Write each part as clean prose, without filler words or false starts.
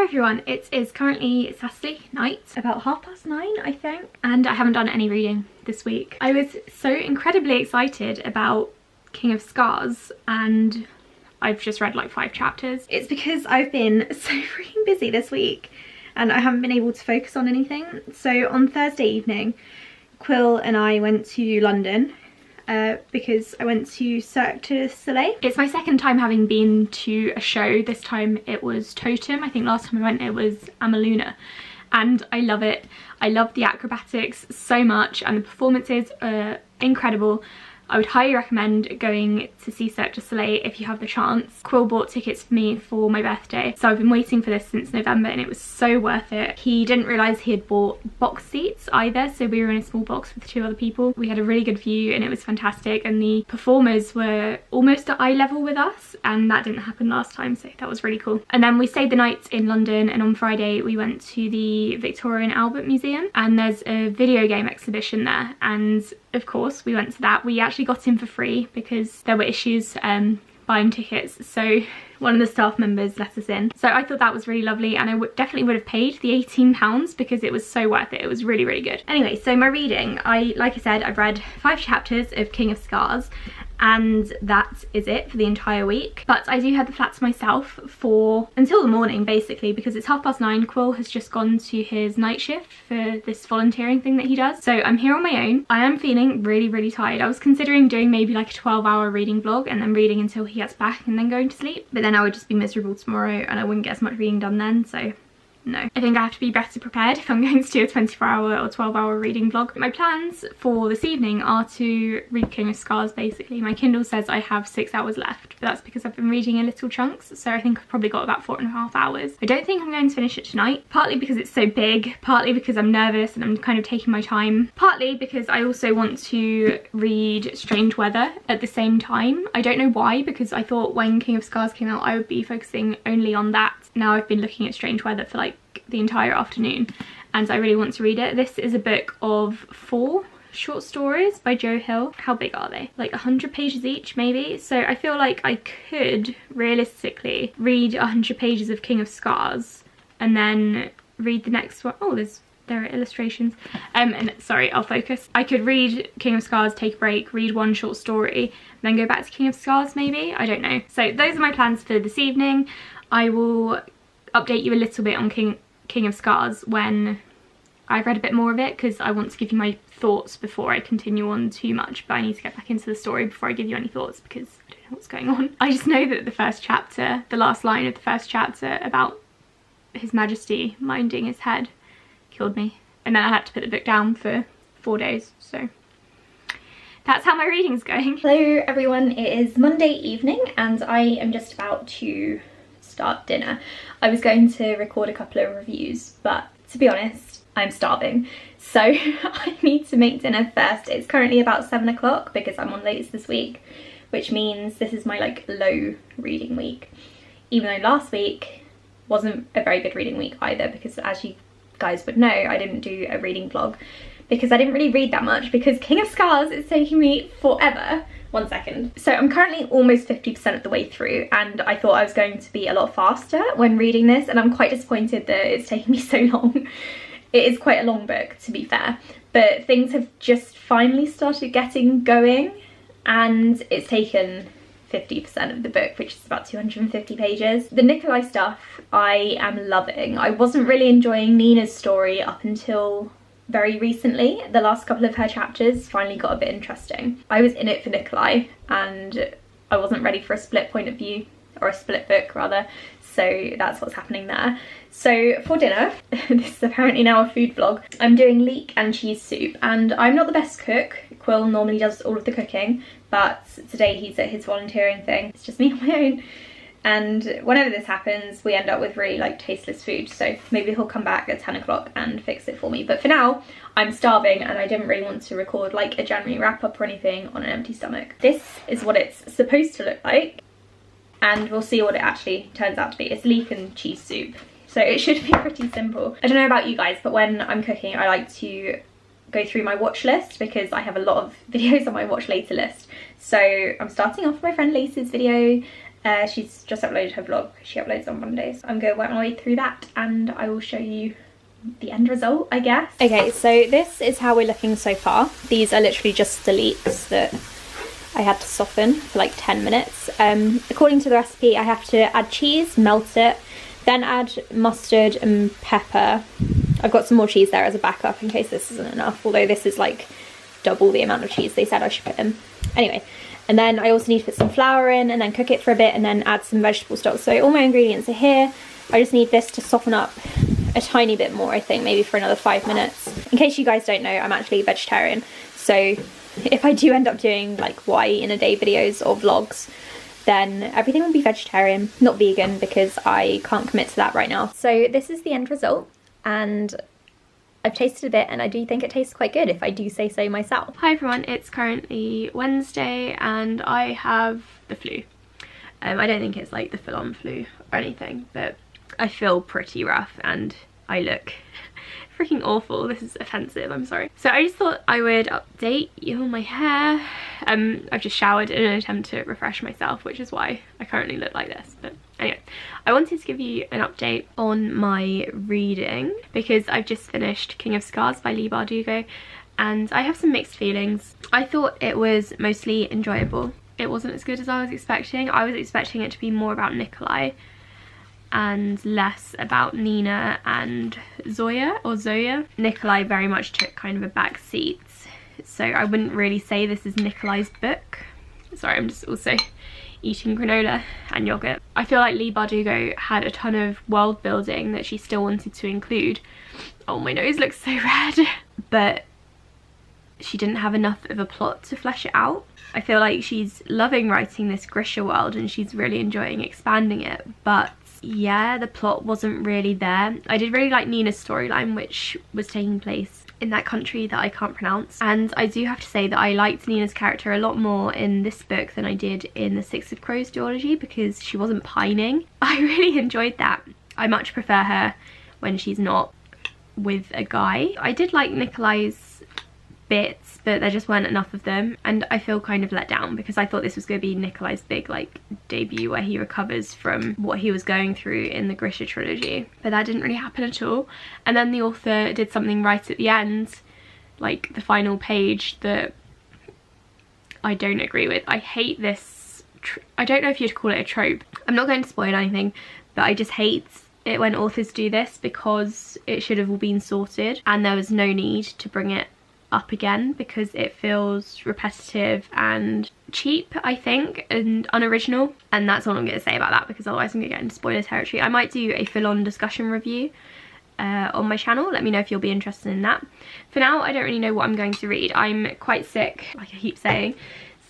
everyone, it is currently Saturday night, about 9:30 I think, and I haven't done any reading this week. I was so incredibly excited about King of Scars and I've just read like 5 chapters. It's because I've been so freaking busy this week and I haven't been able to focus on anything. So on Thursday evening, Quill and I went to London because I went to Cirque du Soleil. It's my second time having been to a show. This time it was Totem. I think last time I went it was Amaluna, and I love it. I love the acrobatics so much and the performances are incredible. I would highly recommend going to see Cirque du Soleil if you have the chance. Quill bought tickets for me for my birthday, so I've been waiting for this since November and it was so worth it. He didn't realise he had bought box seats either, so we were in a small box with 2 other people. We had a really good view and it was fantastic, and the performers were almost at eye level with us, and that didn't happen last time, so that was really cool. And then we stayed the night in London, and on Friday we went to the Victoria and Albert Museum, and there's a video game exhibition there, and of course we went to that. We actually got in for free because there were issues buying tickets, so one of the staff members let us in. So I thought that was really lovely, and I definitely would have paid the £18 because it was so worth it. It was really, really good. Anyway, so my reading, like I said, I've read 5 chapters of King of Scars, and that is it for the entire week. But I do have the flat to myself for until the morning basically, because it's 9:30. Quill has just gone to his night shift for this volunteering thing that he does, so I'm here on my own. I am feeling really, really tired. I was considering doing maybe like a 12-hour reading vlog and then reading until he gets back and then going to sleep, but then I would just be miserable tomorrow and I wouldn't get as much reading done then, so no. I think I have to be better prepared if I'm going to do a 24-hour or 12-hour reading vlog. My plans for this evening are to read King of Scars basically. My Kindle says I have 6 hours left, but that's because I've been reading in little chunks, so I think I've probably got about 4.5 hours. I don't think I'm going to finish it tonight, partly because it's so big, partly because I'm nervous and I'm kind of taking my time, partly because I also want to read Strange Weather at the same time. I don't know why, because I thought when King of Scars came out I would be focusing only on that. Now I've been looking at Strange Weather for like the entire afternoon and I really want to read it. This is a book of 4 short stories by Joe Hill. How big are they? Like 100 pages each maybe, so I feel like I could realistically read 100 pages of King of Scars and then read the next one. Oh, there are illustrations. And sorry, I'll focus. I could read King of Scars, take a break, read 1 short story, then go back to King of Scars maybe, I don't know. So those are my plans for this evening. I will update you a little bit on King of Scars when I've read a bit more of it, because I want to give you my thoughts before I continue on too much, but I need to get back into the story before I give you any thoughts because I don't know what's going on. I just know that the first chapter, the last line of the first chapter about His Majesty minding his head killed me, and then I had to put the book down for 4 days, so that's how my reading's going. Hello everyone, it is Monday evening and I am just about to start dinner. I was going to record a couple of reviews, but to be honest, I'm starving, so I need to make dinner first. It's currently about 7 o'clock because I'm on lates this week, which means this is my like low reading week, even though last week wasn't a very good reading week either, because as you guys would know, I didn't do a reading vlog because I didn't really read that much because King of Scars is taking me forever. 1 second. So I'm currently almost 50% of the way through, and I thought I was going to be a lot faster when reading this, and I'm quite disappointed that it's taking me so long. It is quite a long book, to be fair, but things have just finally started getting going, and it's taken 50% of the book, which is about 250 pages. The Nikolai stuff I am loving. I wasn't really enjoying Nina's story up until very recently. The last couple of her chapters finally got a bit interesting. I was in it for Nikolai and I wasn't ready for a split point of view, or a split book rather, so that's what's happening there. So for dinner, this is apparently now a food vlog, I'm doing leek and cheese soup, and I'm not the best cook. Quill normally does all of the cooking, but today he's at his volunteering thing. It's just me on my own. And whenever this happens, we end up with really like tasteless food, so maybe he'll come back at 10 o'clock and fix it for me. But for now, I'm starving and I didn't really want to record like a January wrap up or anything on an empty stomach. This is what it's supposed to look like, and we'll see what it actually turns out to be. It's leek and cheese soup, so it should be pretty simple. I don't know about you guys, but when I'm cooking I like to go through my watch list because I have a lot of videos on my watch later list. So I'm starting off with my friend Lacey's video, She's just uploaded her vlog. She uploads on Mondays. I'm going to work my way through that and I will show you the end result, I guess. Okay, so this is how we're looking so far. These are literally just deletes that I had to soften for like 10 minutes. According to the recipe, I have to add cheese, melt it, then add mustard and pepper. I've got some more cheese there as a backup in case this isn't enough, although this is like double the amount of cheese they said I should put in. Anyway, and then I also need to put some flour in and then cook it for a bit and then add some vegetable stock. So all my ingredients are here. I just need this to soften up a tiny bit more, I think, maybe for another 5 minutes. In case you guys don't know, I'm actually a vegetarian, so if I do end up doing like what I eat in a day videos or vlogs, then everything will be vegetarian, not vegan, because I can't commit to that right now. So this is the end result, and I've tasted a bit and I do think it tastes quite good, if I do say so myself. Hi everyone, it's currently Wednesday and I have the flu. I don't think it's like the full-on flu or anything, but I feel pretty rough and I look freaking awful. This is offensive, I'm sorry. So I just thought I would update you on my hair. I've just showered in an attempt to refresh myself, which is why I currently look like this. But anyway, I wanted to give you an update on my reading because I've just finished King of Scars by Leigh Bardugo and I have some mixed feelings. I thought it was mostly enjoyable. It wasn't as good as I was expecting. I was expecting it to be more about Nikolai and less about Nina and Zoya. Nikolai very much took kind of a back seat, so I wouldn't really say this is Nikolai's book. Sorry, I'm just also eating granola and yogurt. I feel like Leigh Bardugo had a ton of world building that she still wanted to include. Oh, my nose looks so red. But she didn't have enough of a plot to flesh it out. I feel like she's loving writing this Grisha world and she's really enjoying expanding it, but yeah, the plot wasn't really there. I did really like Nina's storyline, which was taking place in that country that I can't pronounce, and I do have to say that I liked Nina's character a lot more in this book than I did in the Six of Crows duology because she wasn't pining. I really enjoyed that. I much prefer her when she's not with a guy. I did like Nikolai's bits, but there just weren't enough of them, and I feel kind of let down because I thought this was going to be Nikolai's big like debut where he recovers from what he was going through in the Grisha trilogy, but that didn't really happen at all. And then the author did something right at the end, like the final page, that I don't agree with. I hate this I don't know if you'd call it a trope. I'm not going to spoil anything, but I just hate it when authors do this because it should have all been sorted and there was no need to bring it up again because it feels repetitive and cheap, I think, and unoriginal. And that's all I'm going to say about that because otherwise I'm going to get into spoiler territory. I might do a full-on discussion review on my channel. Let me know if you'll be interested in that. For now, I don't really know what I'm going to read. I'm quite sick, like I keep saying,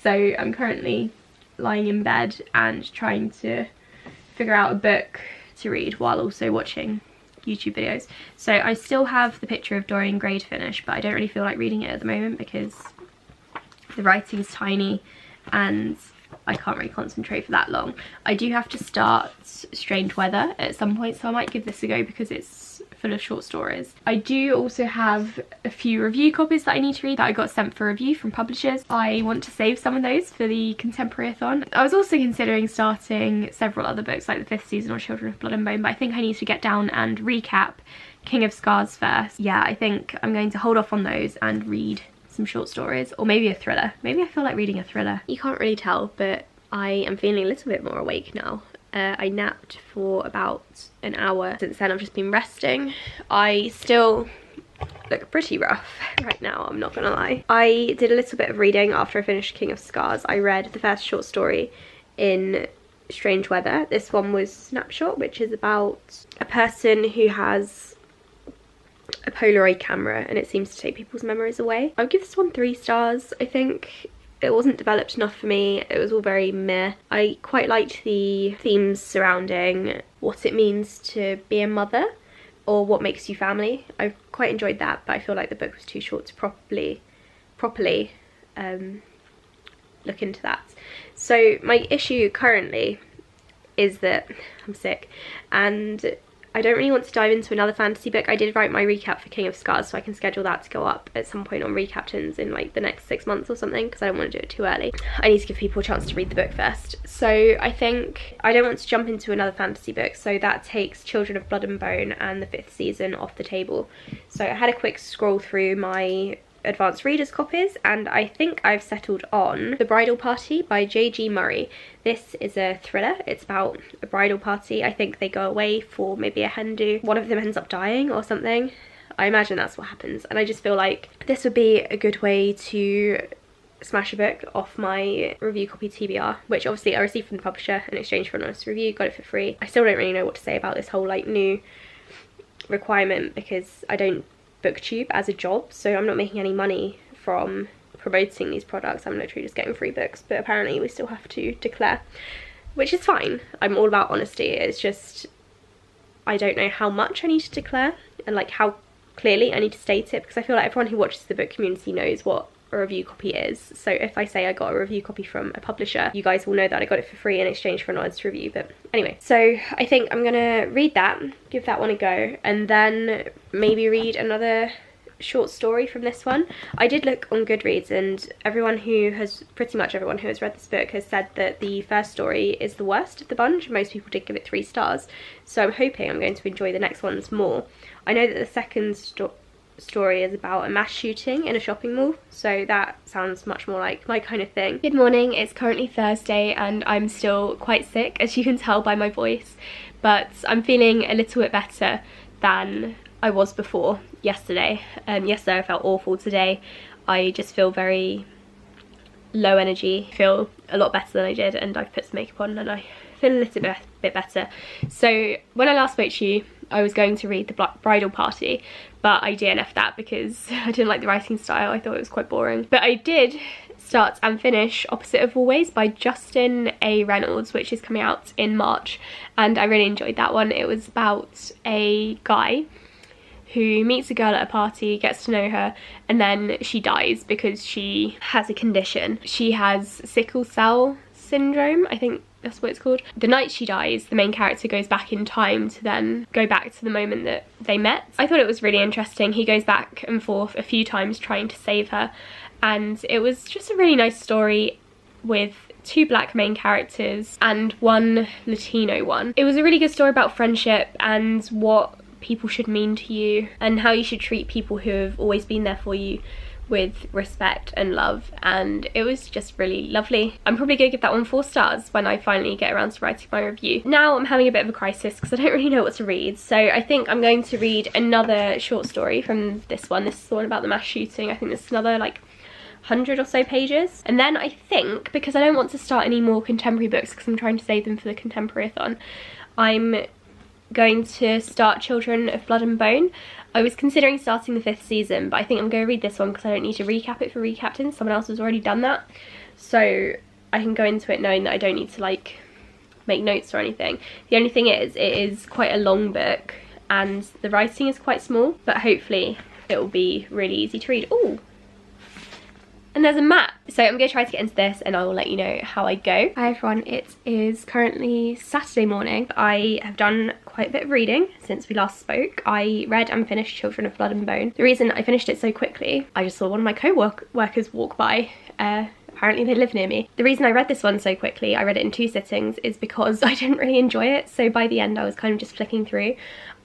so I'm currently lying in bed and trying to figure out a book to read while also watching YouTube videos. So I still have the picture of Dorian Gray to finish, but I don't really feel like reading it at the moment because the writing's tiny and I can't really concentrate for that long. I do have to start Strange Weather at some point, so I might give this a go because it's full of short stories. I do also have a few review copies that I need to read that I got sent for review from publishers. I want to save some of those for the Contemporary-a-thon. I was also considering starting several other books like the 5th season or Children of Blood and Bone, but I think I need to get down and recap King of Scars first. Yeah, I think I'm going to hold off on those and read some short stories, or maybe a thriller. Maybe I feel like reading a thriller. You can't really tell, but I am feeling a little bit more awake now. I napped for about an hour. Since then I've just been resting. I still look pretty rough right now, I'm not gonna lie. I did a little bit of reading after I finished King of Scars. I read the first short story in Strange Weather. This one was Snapshot, which is about a person who has a Polaroid camera and it seems to take people's memories away. I would give this one 3 stars, I think. It wasn't developed enough for me. It was all very meh. I quite liked the themes surrounding what it means to be a mother or what makes you family. I quite enjoyed that, but I feel like the book was too short to properly look into that. So my issue currently is that I'm sick and I don't really want to dive into another fantasy book. I did write my recap for King of Scars, so I can schedule that to go up at some point on Recaptains in like the next 6 months or something, because I don't want to do it too early. I need to give people a chance to read the book first. So I think I don't want to jump into another fantasy book, so that takes Children of Blood and Bone and the 5th season off the table. So I had a quick scroll through my advanced readers copies, and I think I've settled on The Bridal Party by J.G. Murray. This is a thriller. It's about a bridal party. I think they go away for maybe a hen do. One of them ends up dying or something. I imagine that's what happens, and I just feel like this would be a good way to smash a book off my review copy TBR, which obviously I received from the publisher in exchange for an honest review, got it for free. I still don't really know what to say about this whole like new requirement, because I don't booktube as a job, so I'm not making any money from promoting these products. I'm literally just getting free books, but apparently we still have to declare, which is fine. I'm all about honesty. It's just I don't know how much I need to declare and like how clearly I need to state it, because I feel like everyone who watches the book community knows what a review copy is. So if I say I got a review copy from a publisher, you guys will know that I got it for free in exchange for an honest review. But anyway, so I think I'm gonna read that, give that one a go, and then maybe read another short story from this one. I did look on Goodreads, and pretty much everyone who has read this book has said that the first story is the worst of the bunch. Most people did give it 3 stars, so I'm hoping I'm going to enjoy the next ones more. I know that the second story is about a mass shooting in a shopping mall, so that sounds much more like my kind of thing. Good morning, it's currently Thursday and I'm still quite sick, as you can tell by my voice, but I'm feeling a little bit better than I was before yesterday. Yesterday I felt awful. Today I just feel very low energy, feel a lot better than I did, and I've put some makeup on and I feel a little bit better. So when I last spoke to you, I was going to read The Bridal Party, but I DNF'd that because I didn't like the writing style. I thought it was quite boring. But I did start and finish Opposite of Always by Justin A. Reynolds, which is coming out in March, and I really enjoyed that one. It was about a guy who meets a girl at a party, gets to know her, and then she dies because she has a condition. She has sickle cell syndrome, I think that's what it's called. The night she dies, the main character goes back in time to then go back to the moment that they met. I thought it was really interesting. He goes back and forth a few times trying to save her, and it was just a really nice story with 2 black main characters and 1 Latino one. It was a really good story about friendship and what people should mean to you and how you should treat people who have always been there for you with respect and love, and it was just really lovely. I'm probably gonna give that one 4 stars when I finally get around to writing my review. Now I'm having a bit of a crisis because I don't really know what to read, so I think I'm going to read another short story from this one. This is the one about the mass shooting. I think this is another like 100 or so pages, and then I think, because I don't want to start any more contemporary books because I'm trying to save them for the contemporary-a-thon, I'm going to start Children of Blood and Bone. I was considering starting the 5th season, but I think I'm going to read this one because I don't need to recap it for Recaptains. Someone else has already done that, so I can go into it knowing that I don't need to like make notes or anything. The only thing is, it is quite a long book and the writing is quite small, but hopefully it will be really easy to read. Ooh! And there's a map. So I'm going to try to get into this and I will let you know how I go. Hi everyone, it is currently Saturday morning. I have done quite a bit of reading since we last spoke. I read and finished Children of Blood and Bone. The reason I finished it so quickly, I just saw one of my co-workers walk by. Apparently they live near me. The reason I read this one so quickly, I read it in 2 sittings, is because I didn't really enjoy it. So by the end I was kind of just flicking through.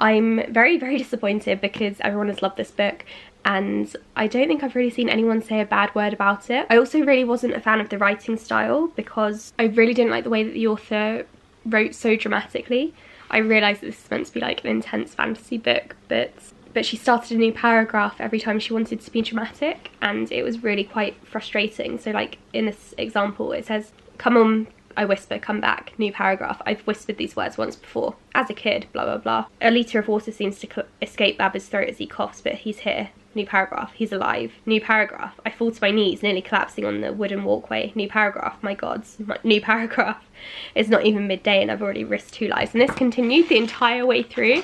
I'm very, very disappointed because everyone has loved this book, and I don't think I've really seen anyone say a bad word about it. I also really wasn't a fan of the writing style because I really didn't like the way that the author wrote so dramatically. I realised that this is meant to be like an intense fantasy book, but she started a new paragraph every time she wanted to be dramatic, and it was really quite frustrating. So like in this example it says, "Come on," I whisper, "come back," new paragraph. I've whispered these words once before. As a kid, blah blah blah. A litre of water seems to escape Baba's throat as he coughs, but he's here. New paragraph. He's alive. New paragraph. I fall to my knees, nearly collapsing on the wooden walkway. New paragraph. My gods. New paragraph. It's not even midday and I've already risked 2 lives. And this continued the entire way through,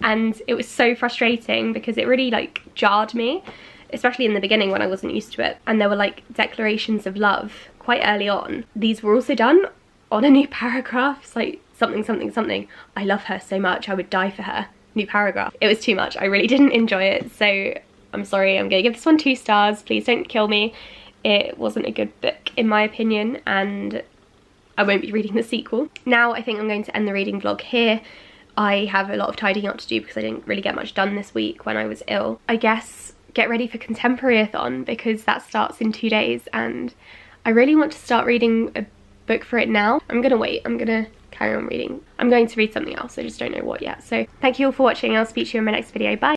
and it was so frustrating because it really like jarred me, especially in the beginning when I wasn't used to it. And there were like declarations of love quite early on. These were also done on a new paragraph. It's like something something something. I love her so much, I would die for her. New paragraph. It was too much. I really didn't enjoy it, so I'm sorry. I'm gonna give this one 2 stars. Please don't kill me. It wasn't a good book in my opinion, and I won't be reading the sequel. Now I think I'm going to end the reading vlog here. I have a lot of tidying up to do because I didn't really get much done this week when I was ill. I guess get ready for Contemporary-a-thon because that starts in 2 days, and I really want to start reading a book for it now. I'm gonna wait. I'm gonna carry on reading. I'm going to read something else. I just don't know what yet. So thank you all for watching. I'll speak to you in my next video. Bye.